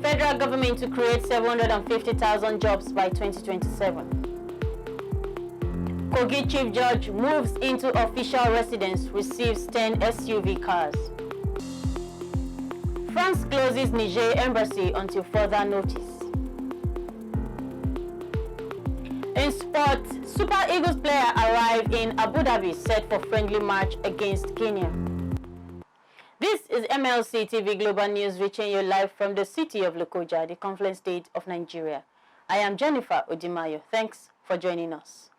Federal government to create 750,000 jobs by 2027. Kogi Chief Judge moves into official residence, receives 10 SUV cars. France closes Niger embassy until further notice. In sport, Super Eagles player arrive in Abu Dhabi set for friendly match against Kenya. This is MLC TV Global News reaching you live from the city of Lokoja, the Confluence State of Nigeria. I am Jennifer Odimayo. Thanks for joining us.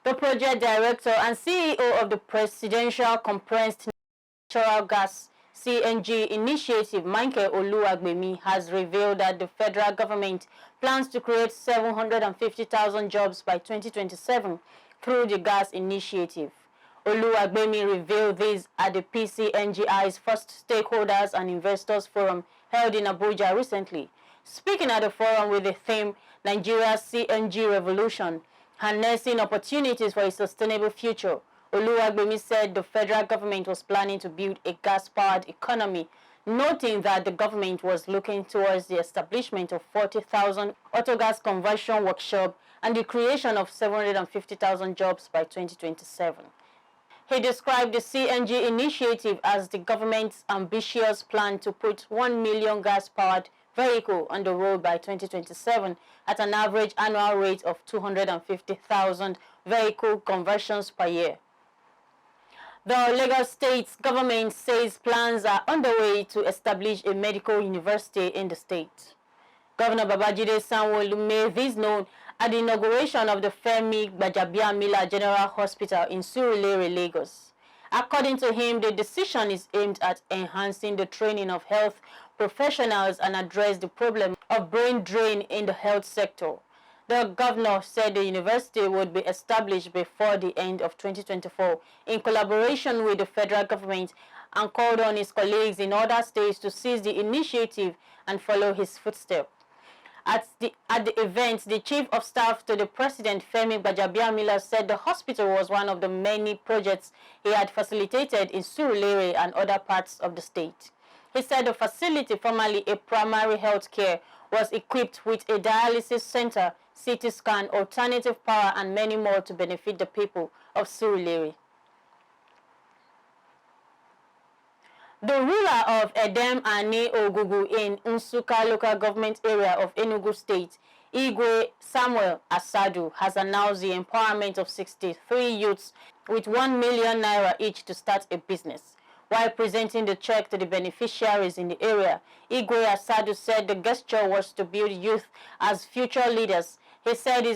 The project director and CEO of the Presidential Compressed Natural Gas CNG initiative, Michael Oluwagbemi, has revealed that the federal government plans to create 750,000 jobs by 2027 through the gas initiative. Oluwagbemi revealed this at the PCNGI's first Stakeholders and Investors Forum held in Abuja recently. Speaking at the forum with the theme, Nigeria's CNG Revolution, Harnessing Opportunities for a Sustainable Future, Oluwagbemi said the federal government was planning to build a gas-powered economy, noting that the government was looking towards the establishment of 40,000 autogas conversion workshops and the creation of 750,000 jobs by 2027. He described the CNG initiative as the government's ambitious plan to put 1 million gas-powered vehicles on the road by 2027 at an average annual rate of 250,000 vehicle conversions per year. The Lagos State government says plans are underway to establish a medical university in the state. Governor Babajide Sanwo-Olu made this known at the inauguration of the Femi Gbajabiamila General Hospital in Surulere, Lagos. According to him, the decision is aimed at enhancing the training of health professionals and address the problem of brain drain in the health sector. The governor said the university would be established before the end of 2024 in collaboration with the federal government and called on his colleagues in other states to seize the initiative and follow his footsteps. At the event, the Chief of Staff to the President, Femi Gbajabiamila, said the hospital was one of the many projects he had facilitated in Surulere and other parts of the state. He said the facility, formerly a primary health care, was equipped with a dialysis center, CT scan, alternative power, and many more to benefit the people of Surulere. The ruler of Edem Ani Ogugu in Nsukka local government area of Enugu State, Igwe Samuel Asadu, has announced the empowerment of 63 youths with 1 million naira each to start a business. While presenting the check to the beneficiaries in the area, Igwe Asadu said the gesture was to build youth as future leaders. He said he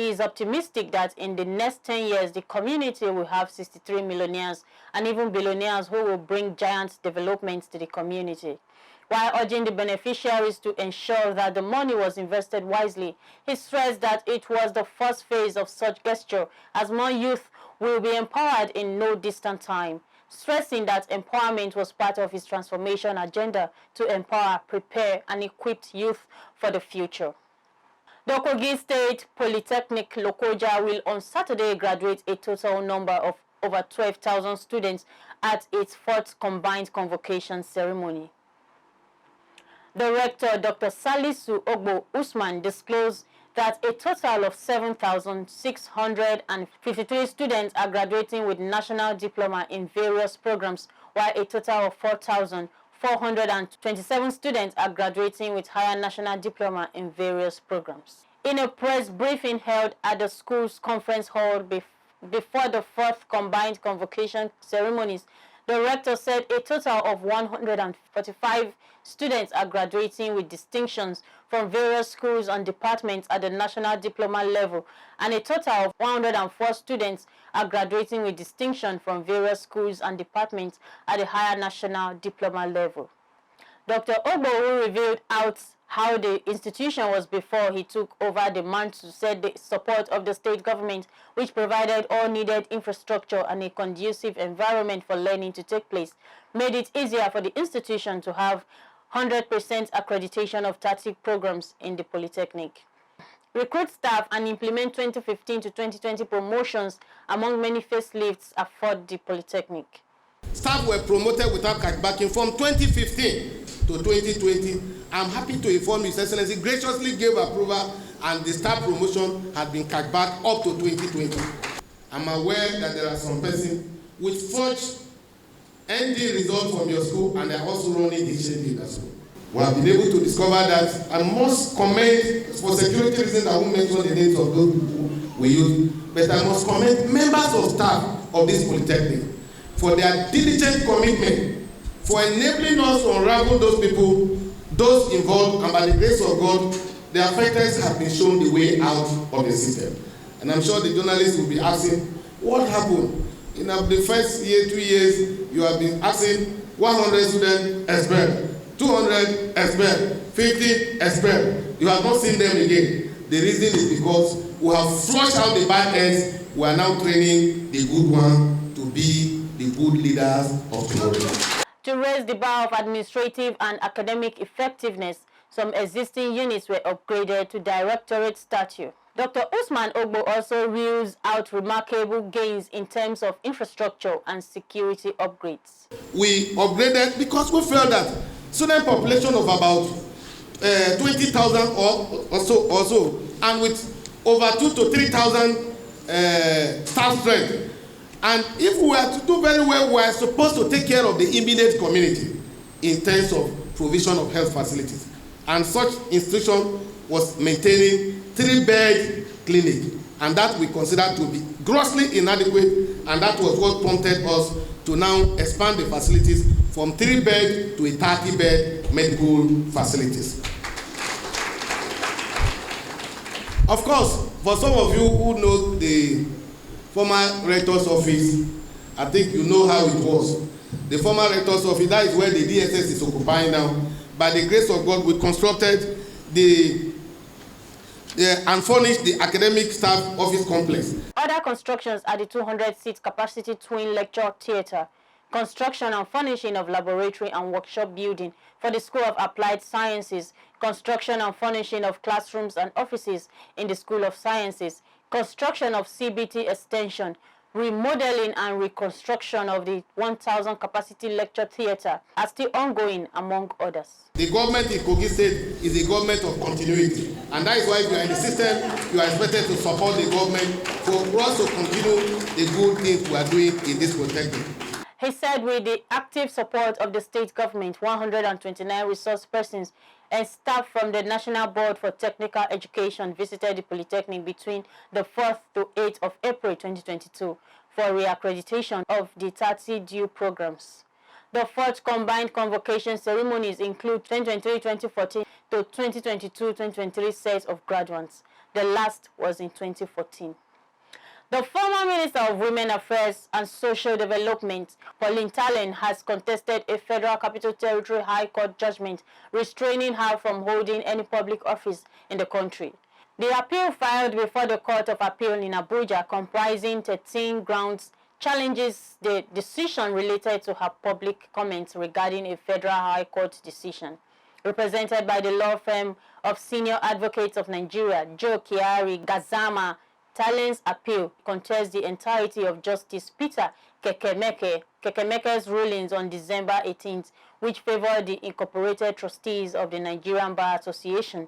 is optimistic that in the next 10 years, the community will have 63 millionaires and even billionaires who will bring giant developments to the community. While urging the beneficiaries to ensure that the money was invested wisely, he stressed that it was the first phase of such gesture, as more youth will be empowered in no distant time, stressing that empowerment was part of his transformation agenda to empower, prepare, and equip youth for the future. The Kogi State Polytechnic Lokoja will on Saturday graduate a total number of over 12,000 students at its fourth combined convocation ceremony. The rector, Dr. Salisu Ogbo Usman, disclosed that a total of 7,653 students are graduating with national diploma in various programs, while a total of 4,427 students are graduating with higher national diploma in various programs. In a press briefing held at the school's conference hall before the fourth combined convocation ceremonies, the rector said a total of 145 students are graduating with distinctions from various schools and departments at the national diploma level, and a total of 104 students are graduating with distinction from various schools and departments at the higher national diploma level. Dr. Ogbo, who revealed out how the institution was before he took over the mantle, said the support of the state government, which provided all needed infrastructure and a conducive environment for learning to take place, made it easier for the institution to have 100% accreditation of 30 programs in the Polytechnic, recruit staff, and implement 2015 to 2020 promotions among many facelifts afford the Polytechnic. Staff were promoted without cash backing from 2015. to 2020, I'm happy to inform His Excellency graciously gave approval and the staff promotion had been cut back up to 2020. I'm aware that there are some persons with forged ND results from your school and they are also running the shade in the school. We have been able to discover that I must commend, for security reasons I won't mention the names of those people we use, but I must commend members of staff of this polytechnic for their diligent commitment, for enabling us to unravel those people, those involved, and by the grace of God, the affecteds have been shown the way out of the system. And I'm sure the journalists will be asking, what happened? In the first year, 2 years, you have been asking 100 students expelled, 200 expelled, 50 expelled. You have not seen them again. The reason is because we have flushed out the bad ends. We are now training the good one to be the good leaders of tomorrow. To raise the bar of administrative and academic effectiveness, some existing units were upgraded to directorate status. Dr. Usman Ogbo also rules out remarkable gains in terms of infrastructure and security upgrades. We upgraded because we felt that student population of about 20,000 or so, and with over 2,000 to 3,000 staff strength. And if we were to do very well, we are supposed to take care of the immediate community in terms of provision of health facilities. And such institution was maintaining 3-bed clinic, and that we consider to be grossly inadequate, and that was what prompted us to now expand the facilities from 3-bed to a 30-bed medical facilities. Of course, for some of you who know the former rector's office, I think you know how it was. The former rector's office, that is where the DSS is occupying now. By the grace of God, we constructed and furnished the academic staff office complex. Other constructions are the 200-seat capacity twin lecture theatre, construction and furnishing of laboratory and workshop building for the School of Applied Sciences, construction and furnishing of classrooms and offices in the School of Sciences, construction of CBT extension, remodeling and reconstruction of the 1,000 capacity lecture theatre are still ongoing, among others. The government in Kogi State is a government of continuity, and that is why if you are in the system, you are expected to support the government for us to continue the good things we are doing in this polytechnic. He said with the active support of the state government, 129 resource persons and staff from the National Board for Technical Education visited the Polytechnic between the 4th to 8th of April 2022 for reaccreditation of the 30 due programs. The fourth combined convocation ceremonies include 2023-2014 to 2022-2023 sets of graduates. The last was in 2014. The former Minister of Women Affairs and Social Development, Pauline Tallen, has contested a Federal Capital Territory High Court judgment restraining her from holding any public office in the country. The appeal filed before the Court of Appeal in Abuja, comprising 13 grounds, challenges the decision related to her public comments regarding a Federal High Court decision. Represented by the law firm of Senior Advocates of Nigeria, Joe Kiari Gazama, Tallen's appeal contests the entirety of Justice Peter Kekemeke's rulings on December 18th, which favored the incorporated trustees of the Nigerian Bar Association.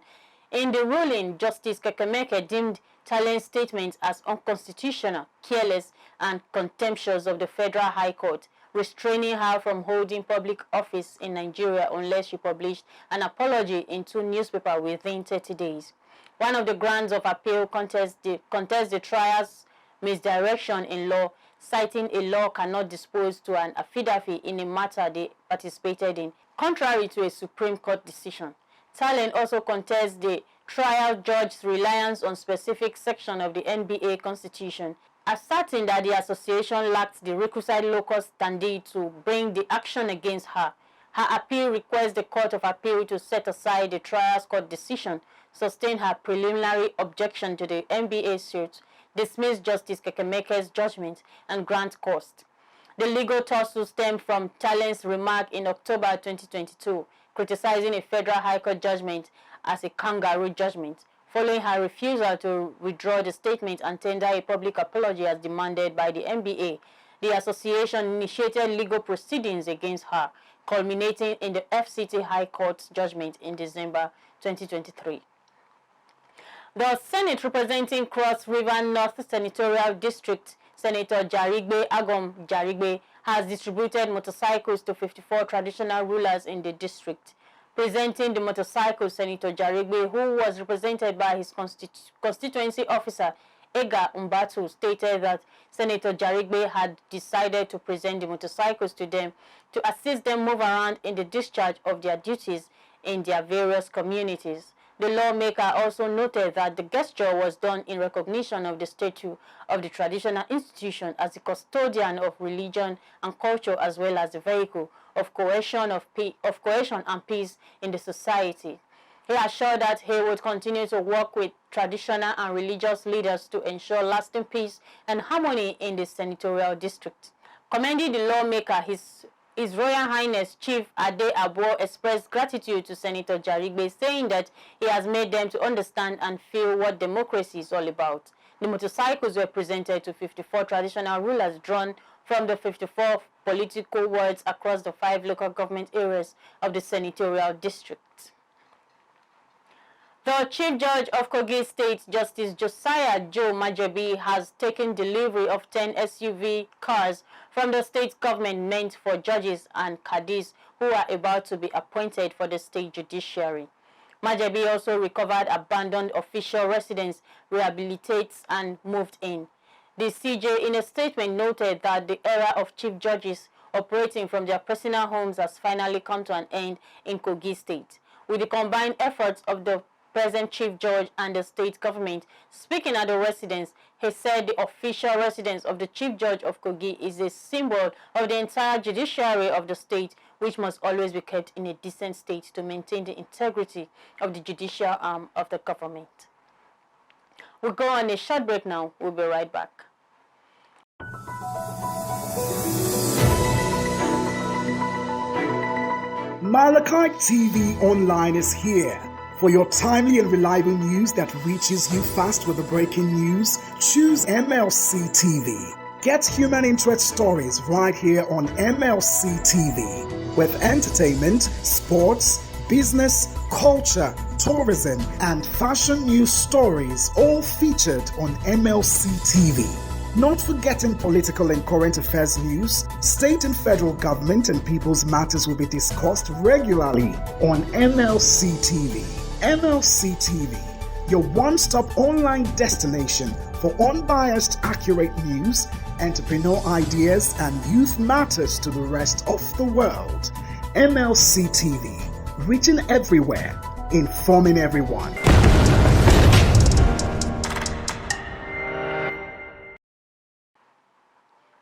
In the ruling, Justice Kekemeke deemed Tallen's statements as unconstitutional, careless, and contemptuous of the Federal High Court, restraining her from holding public office in Nigeria unless she published an apology in 2 newspapers within 30 days. One of the grounds of appeal contests the trial's misdirection in law, citing a law cannot dispose to an affidavit in a matter they participated in, contrary to a Supreme Court decision. Tallen also contests the trial judge's reliance on specific section of the NBA Constitution, asserting that the association lacked the requisite locus standi to bring the action against her. Her appeal requests the Court of Appeal to set aside the trial's court decision, sustain her preliminary objection to the NBA suit, dismiss Justice Kekemeke's judgment, and grant cost. The legal tussle stemmed from Tallen's remark in October 2022, criticizing a Federal High Court judgment as a kangaroo judgment, following her refusal to withdraw the statement and tender a public apology as demanded by the NBA. The association initiated legal proceedings against her, culminating in the FCT High Court's judgment in December 2023. The Senate representing Cross River North Senatorial District, Senator Jarigbe Jarigbe, has distributed motorcycles to 54 traditional rulers in the district. Presenting the motorcycle, Senator Jarigbe, who was represented by his constituency officer, Ega Umbatu, stated that Senator Jarigbe had decided to present the motorcycles to them to assist them move around in the discharge of their duties in their various communities. The lawmaker also noted that the gesture was done in recognition of the statue of the traditional institution as the custodian of religion and culture, as well as the vehicle of cohesion and peace in the society. He assured that he would continue to work with traditional and religious leaders to ensure lasting peace and harmony in the senatorial district. Commending the lawmaker, His Royal Highness Chief Ade Abo expressed gratitude to Senator Jarigbe, saying that he has made them to understand and feel what democracy is all about. The motorcycles were presented to 54 traditional rulers drawn from the 54 political wards across the 5 local government areas of the senatorial district. The Chief Judge of Kogi State, Justice Josiah Joe Majebi, has taken delivery of 10 SUV cars from the state government meant for judges and cadis who are about to be appointed for the state judiciary. Majebi also recovered abandoned official residence, rehabilitates and moved in. The CJ in a statement noted that the era of chief judges operating from their personal homes has finally come to an end in Kogi State. With the combined efforts of the present chief judge and the state government, speaking at the residence, he said the official residence of the chief judge of Kogi is a symbol of the entire judiciary of the state, which must always be kept in a decent state to maintain the integrity of the judicial arm of the government. We'll go on a short break now. We'll be right back. MLC TV Online is here. For your timely and reliable news that reaches you fast with the breaking news, choose MLC TV. Get human interest stories right here on MLC TV with entertainment, sports, business, culture, tourism, and fashion news stories all featured on MLC TV. Not forgetting political and current affairs news, state and federal government and people's matters will be discussed regularly on MLC TV. MLC TV, your one-stop online destination for unbiased, accurate news, entrepreneur ideas, and youth matters to the rest of the world. MLC TV, reaching everywhere, informing everyone.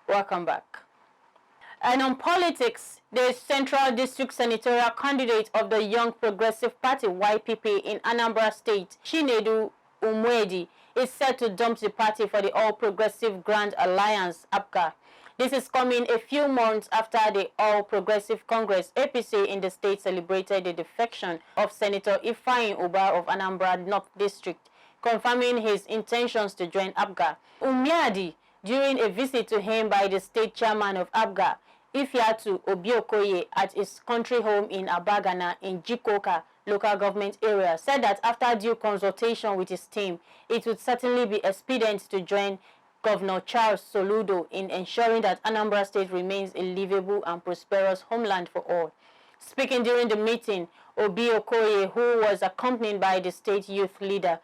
Welcome back. And on politics, the Central District Senatorial candidate of the Young Progressive Party YPP in Anambra State, Shinu Umi, is set to dump the party for the All Progressive Grand Alliance APGA. This is coming a few months after the All Progressive Congress APC in the state celebrated the defection of Senator Ifeanyi Ubah of Anambra North District, confirming his intentions to join APGA. Umi, during a visit to him by the state chairman of APGA, Ifeatu Obiokoye, at his country home in Abagana in Jikoka local government area, said that after due consultation with his team, it would certainly be expedient to join Governor Charles Soludo in ensuring that Anambra State remains a livable and prosperous homeland for all. Speaking during the meeting, Obiokoye, who was accompanied by the state youth leader,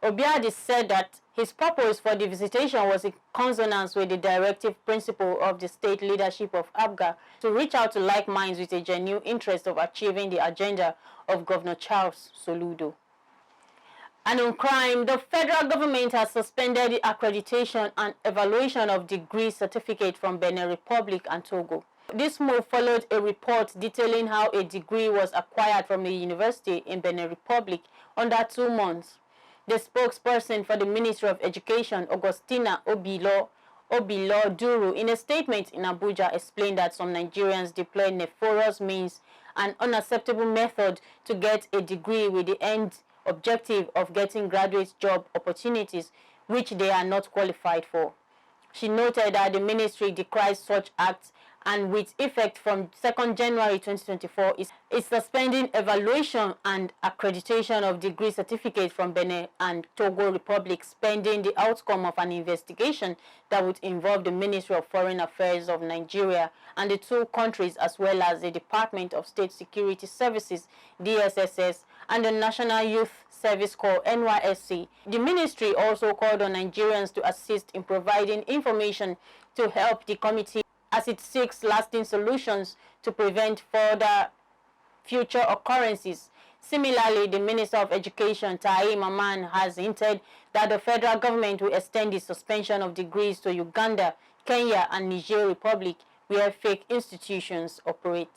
Obiadi said that his purpose for the visitation was in consonance with the directive principle of the state leadership of APGA to reach out to like minds with a genuine interest of achieving the agenda of Governor Charles Soludo. And on crime, the federal government has suspended the accreditation and evaluation of degree certificate from Benin Republic and Togo. This move followed a report detailing how a degree was acquired from a university in Benin Republic under 2 months. The spokesperson for the Ministry of Education, Augustina Obilo Duru, in a statement in Abuja, explained that some Nigerians deploy nefarious means and unacceptable method to get a degree with the end objective of getting graduate job opportunities which they are not qualified for. She noted that the ministry decries such acts and with effect from 2nd January 2024 is suspending evaluation and accreditation of degree certificates from Benin and Togo Republic, pending the outcome of an investigation that would involve the Ministry of Foreign Affairs of Nigeria and the two countries, as well as the Department of State Security Services (DSSS) and the National Youth Service Corps (NYSC). The ministry also called on Nigerians to assist in providing information to help the committee as it seeks lasting solutions to prevent further future occurrences. Similarly, the Minister of Education, Taye Maman, has hinted that the federal government will extend the suspension of degrees to Uganda, Kenya, and Niger Republic, where fake institutions operate.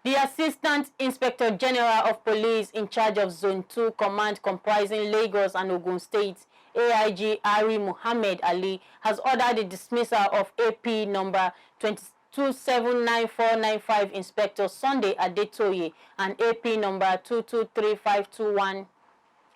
The Assistant Inspector General of Police in charge of Zone 2 Command comprising Lagos and Ogun State, AIG Ari Muhammad Ali, has ordered the dismissal of AP number 2799495 Inspector Sunday Adetoye and AP number 223521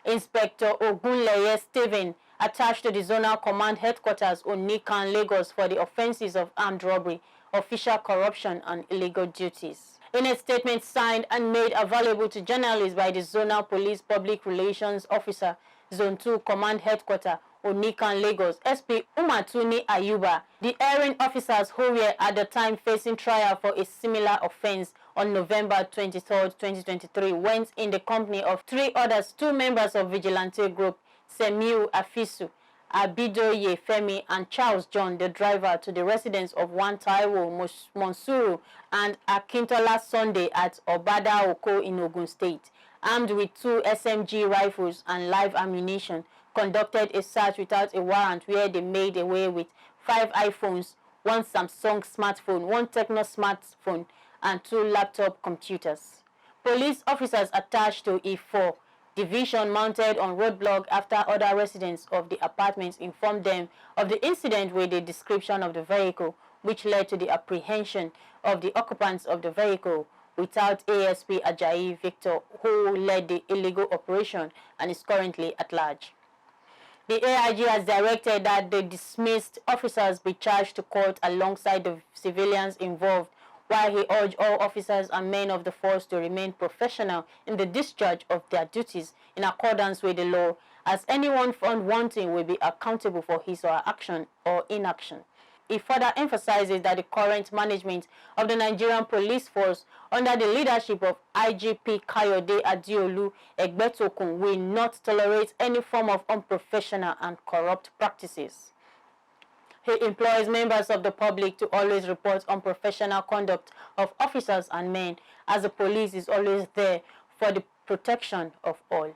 Inspector Ogunleye Stephen, attached to the Zonal Command Headquarters Onikan, Lagos, for the offenses of armed robbery, official corruption, and illegal duties. In a statement signed and made available to journalists by the Zonal Police Public Relations Officer, Zone 2 Command Headquarters, Onikan, Lagos, SP Umatuni Ayuba, the erring officers who were at the time facing trial for a similar offense on November 23, 2023, went in the company of 3 others, 2 members of vigilante group, Semiu Afisu, Abidoye Femi, and Charles John, the driver, to the residence of one Taiwo Monsuru and Akintola Sunday at Obada Oko in Ogun State, armed with 2 SMG rifles and live ammunition, conducted a search without a warrant where they made away with 5 iPhones, 1 Samsung smartphone, 1 Tecno smartphone, and 2 laptop computers. Police officers attached to E4 Division mounted on roadblock after other residents of the apartments informed them of the incident with a description of the vehicle, which led to the apprehension of the occupants of the vehicle without ASP Ajayi Victor, who led the illegal operation and is currently at large. The AIG has directed that the dismissed officers be charged to court alongside the civilians involved, while he urged all officers and men of the force to remain professional in the discharge of their duties in accordance with the law, as anyone found wanting will be accountable for his or her action or inaction. He further emphasizes that the current management of the Nigerian police force, under the leadership of IGP Kayode Adiolu Egbetokun, will not tolerate any form of unprofessional and corrupt practices. He employs members of the public to always report unprofessional conduct of officers and men, as the police is always there for the protection of all.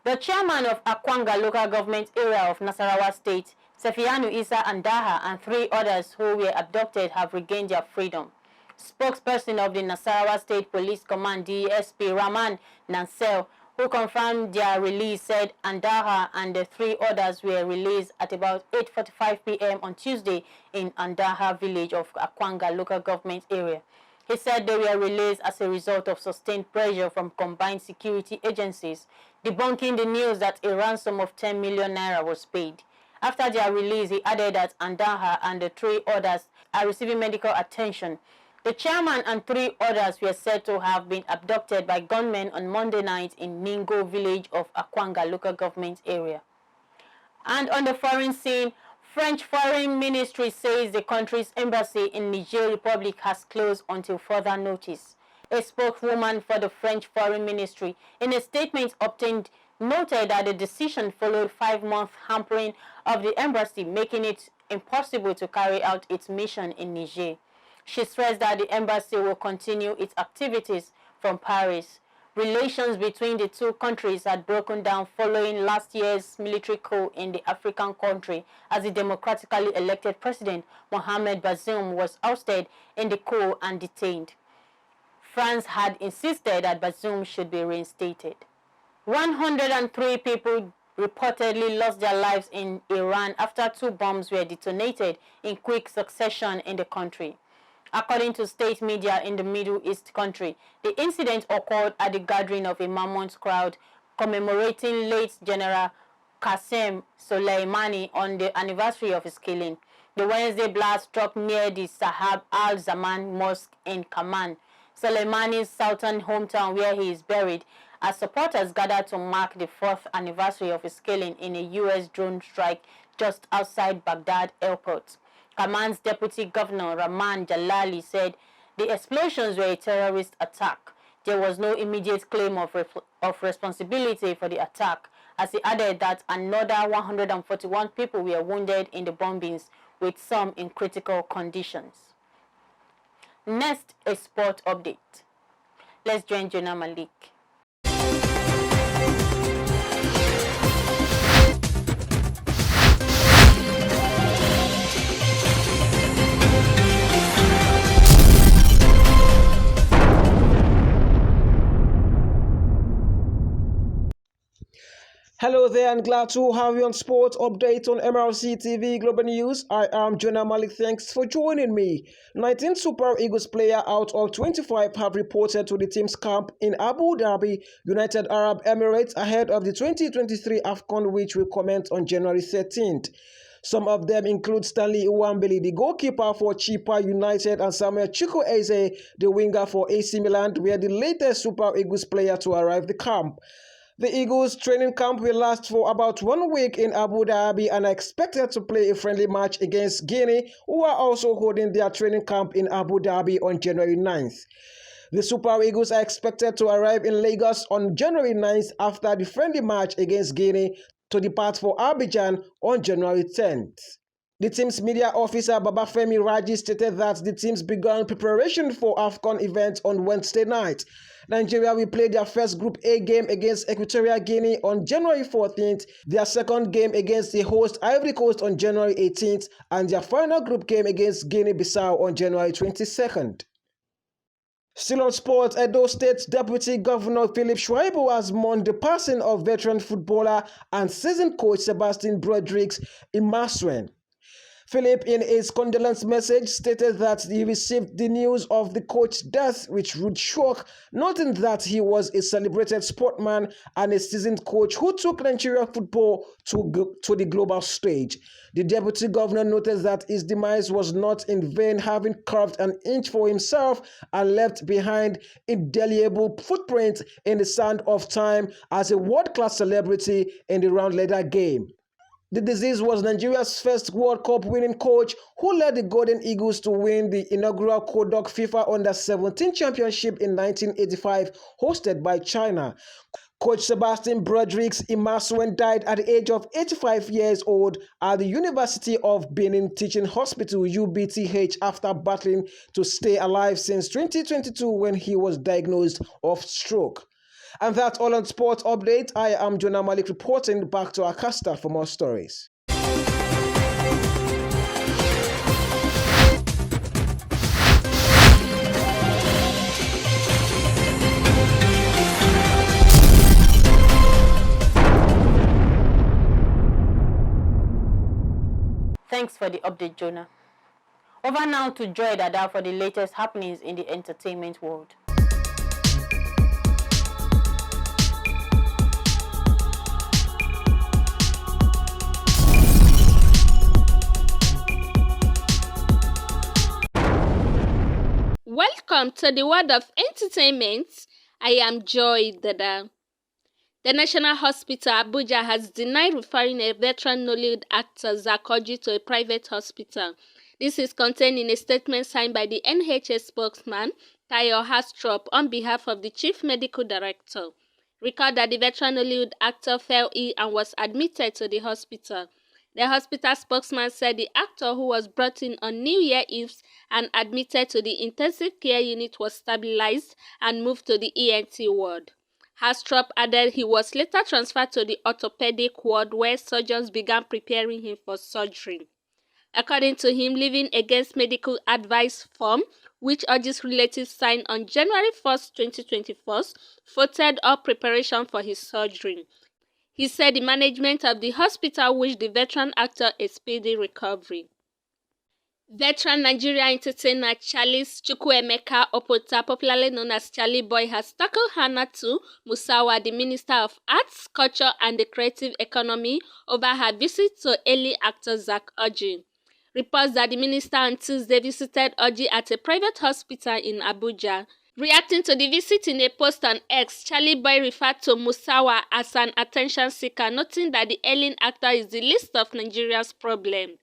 The chairman of Akwanga local government area of Nasarawa State, Sefiyanu Isa Andaha, and 3 others who were abducted have regained their freedom. Spokesperson of the Nasarawa State Police Command, DSP Rahman Nansel, who confirmed their release, said Andaha and the 3 others were released at about 8:45 p.m. on Tuesday in Andaha village of Akwanga local government area. He said they were released as a result of sustained pressure from combined security agencies, debunking the news that a ransom of 10 million naira was paid. After their release, he added that Andaha and the 3 others are receiving medical attention. The chairman and 3 others were said to have been abducted by gunmen on Monday night in Ningo village of Akwanga local government area. And on the foreign scene, French Foreign Ministry says the country's embassy in Niger Republic has closed until further notice. A spokeswoman for the French Foreign Ministry, in a statement obtained, noted that the decision followed 5-month hampering of the embassy, making it impossible to carry out its mission in Niger. She stressed that the embassy will continue its activities from Paris. Relations between the 2 countries had broken down following last year's military coup in the African country, as the democratically elected president Mohamed Bazoum was ousted in the coup and detained. France had insisted that Bazoum should be reinstated. 103 people reportedly lost their lives in Iran after 2 bombs were detonated in quick succession in the country. According to state media in the Middle East country, the incident occurred at the gathering of a mammoth crowd commemorating late General Qasem Soleimani on the anniversary of his killing. The Wednesday blast struck near the Sahab al-Zaman Mosque in Kaman, Soleimani's southern hometown where he is buried, as supporters gathered to mark the 4th anniversary of his killing in a U.S. drone strike just outside Baghdad airport. Kaman's deputy governor Rahman Jalali said the explosions were a terrorist attack. There was no immediate claim of responsibility for the attack, as he added that another 141 people were wounded in the bombings, with some in critical conditions. Next, a sport update. Let's join Jonah Malik. Hello there, and glad to have you on Sports Update on MLC TV Global News. I am Jonah Malik. Thanks for joining me. 19 Super Eagles players out of 25 have reported to the team's camp in Abu Dhabi, United Arab Emirates, ahead of the 2023 AFCON, which will commence on January 13th. Some of them include Stanley Nwambili, the goalkeeper for Chippa United, and Samuel Chukwueze, the winger for AC Milan, were the latest Super Eagles player to arrive the camp. The Eagles training camp will last for about 1 week in Abu Dhabi and are expected to play a friendly match against Guinea, who are also holding their training camp in Abu Dhabi on January 9th. The Super Eagles are expected to arrive in Lagos on January 9th after the friendly match against Guinea to depart for Abidjan on January 10th. The team's media officer Babafemi Raji stated that the teams began preparation for AFCON event on Wednesday night. Nigeria will play their first Group A game against Equatorial Guinea on January 14th, their second game against the host Ivory Coast on January 18th, and their final group game against Guinea-Bissau on January 22nd. Still on sports, Edo State's Deputy Governor Philip Shuaibu has mourned the passing of veteran footballer and seasoned coach Sebastian Broderick's Imasuen. Philip, in his condolence message, stated that he received the news of the coach's death with rude shock, noting that he was a celebrated sportsman and a seasoned coach who took Nigerian football to the global stage. The deputy governor noted that his demise was not in vain, having carved an inch for himself and left behind indelible footprint in the sand of time as a world-class celebrity in the round leather game. The deceased was Nigeria's first World Cup winning coach, who led the Golden Eagles to win the inaugural Kogi FIFA Under-17 Championship in 1985, hosted by China. Coach Sebastian Broderick's Imasuen died at the age of 85 years old at the University of Benin Teaching Hospital (UBTH) after battling to stay alive since 2022 when he was diagnosed of stroke. And that's all on Sports Update. I am Jonah Malik reporting. Back to Akasta for more stories. Thanks for the update, Jonah. Over now to Joy Dada for the latest happenings in the entertainment world. Welcome to the world of entertainment. I am Joy Dada. The National Hospital Abuja has denied referring a veteran Nollywood actor Zakoji to a private hospital. This is contained in a statement signed by the NHS spokesman Tayo Hastrop on behalf of the Chief Medical Director. Recall that the veteran Nollywood actor fell ill and was admitted to the hospital. The hospital spokesman said the actor, who was brought in on New Year Eve and admitted to the intensive care unit, was stabilized and moved to the ENT ward. Hastrop added he was later transferred to the orthopedic ward where surgeons began preparing him for surgery. According to him, Living Against Medical Advice form, which urges relatives signed on January 1, 2024, voted up preparation for his surgery. He said the management of the hospital wished the veteran actor a speedy recovery. Veteran Nigeria entertainer Charles Chukwuemeka Opota, popularly known as Charlie Boy, has tackled Hannatu Musawa, the Minister of Arts, Culture and the Creative Economy, over her visit to Eli actor Zach Orji. Reports that the minister on Tuesday visited Oji at a private hospital in Abuja. Reacting to the visit in a post on X, Charlie Boy referred to Musawa as an attention seeker, noting that the ailing actor is the least of Nigeria's problems.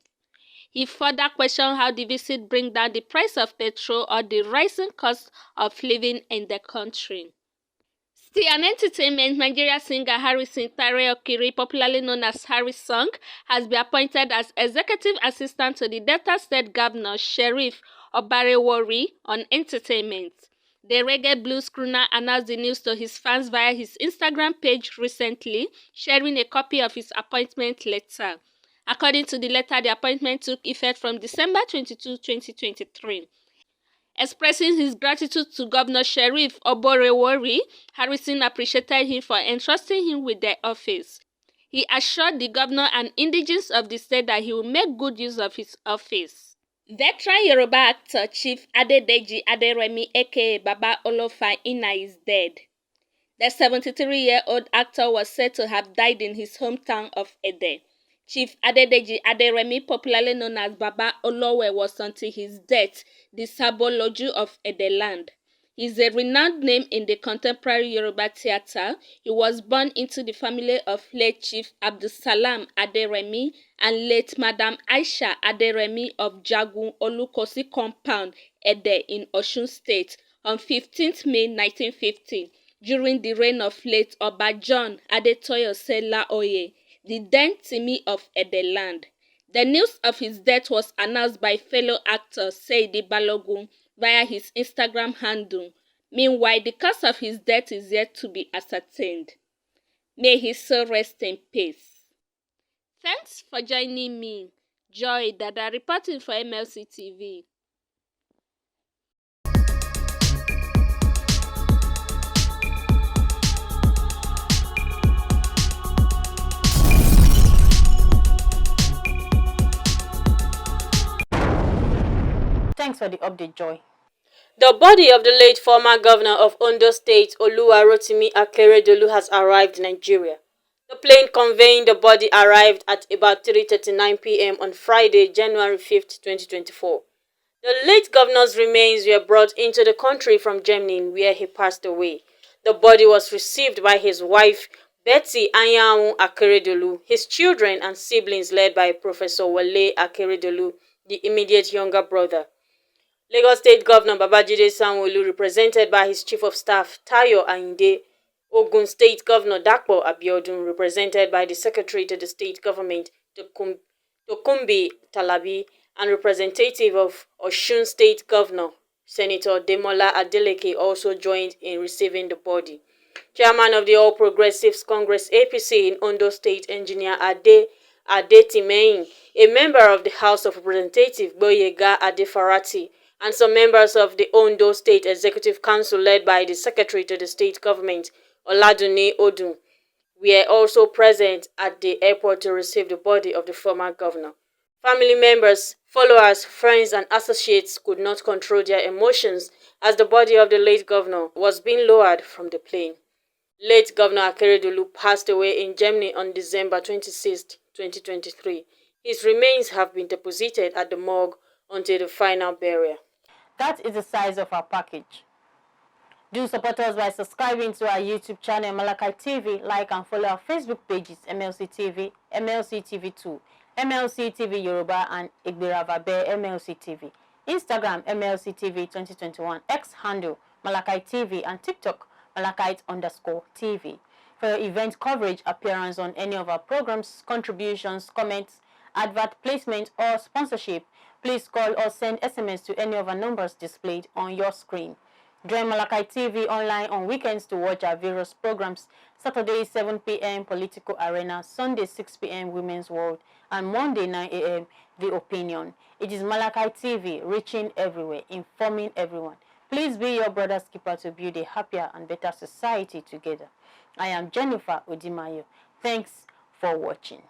He further questioned how the visit brings down the price of petrol or the rising cost of living in the country. Still an entertainment, Nigeria singer Harrison Tare Okiri, popularly known as Harry Song, has been appointed as executive assistant to the Delta State Governor Sheriff Obarewori on entertainment. The reggae blues crooner announced the news to his fans via his Instagram page recently, sharing a copy of his appointment letter. According to the letter, the appointment took effect from December 22, 2023. Expressing his gratitude to Governor Sheriff Oborewori, Harrison appreciated him for entrusting him with the office. He assured the governor and indigents of the state that he will make good use of his office. Veteran Yoruba actor Chief Adedeji Aderemi aka Baba Olofa Ina is dead. The 73-year-old actor was said to have died in his hometown of Ede. Chief Adedeji Aderemi, popularly known as Baba Olowe, was until his death the Saboloju of Edeland. He is a renowned name in the contemporary Yoruba theatre. He was born into the family of late Chief Abdulsalam Aderemi and late Madam Aisha Aderemi of Jagun Olukosi compound, Ede in Osun State, on 15th May 1950, during the reign of late Oba John Adetoyo Sela Oye, the then Timi of Edeland. The news of his death was announced by fellow actor Seidi Balogun via his Instagram handle. Meanwhile, the cause of his death is yet to be ascertained. May his soul rest in peace. Thanks for joining me, Joy Dada, reporting for MLC TV. Thanks for the update, Joy. The body of the late former governor of Ondo State, Oluwarotimi Akeredolu, has arrived in Nigeria. The plane conveying the body arrived at about 3:39 p.m. on Friday, January 5th, 2024. The late governor's remains were brought into the country from Germany, where he passed away. The body was received by his wife, Betty Anyanwu Akeredolu, his children and siblings led by Professor Wale Akeredolu, the immediate younger brother. Lagos State Governor Babajide Sanwo-Olu, represented by his Chief of Staff Tayo Ayinde, Ogun State Governor Dapo Abiodun, represented by the Secretary to the State Government Tokunbi Talabi, and representative of Osun State Governor Senator Demola Adeleke also joined in receiving the body. Chairman of the All Progressives Congress APC in Ondo State, Engineer Adetimehin, a member of the House of Representatives Boyega Adefarati, and some members of the Ondo State Executive Council led by the Secretary to the State Government, Oladunni Odun, were also present at the airport to receive the body of the former governor. Family members, followers, friends and associates could not control their emotions as the body of the late governor was being lowered from the plane. Late Governor Akeredolu passed away in Germany on December 26, 2023. His remains have been deposited at the morgue until the final burial. That is the size of our package. Do support us by subscribing to our YouTube channel MLC TV, like and follow our Facebook pages MLC TV, MLC TV2, MLC TV Yoruba and Igbiravabe MLC TV, Instagram MLC TV 2021, X handle Malakai TV and TikTok Malakite_TV. For your event coverage, appearance on any of our programs, contributions, comments, advert placement or sponsorship, please call or send SMS to any of our numbers displayed on your screen. Join Malakai TV online on weekends to watch our various programs. Saturday 7 p.m. Political Arena, Sunday 6 p.m. Women's World, and Monday 9 a.m. The Opinion. It is Malakai TV, reaching everywhere, informing everyone. Please be your brother's keeper to build a happier and better society together. I am Jennifer Odimayo. Thanks for watching.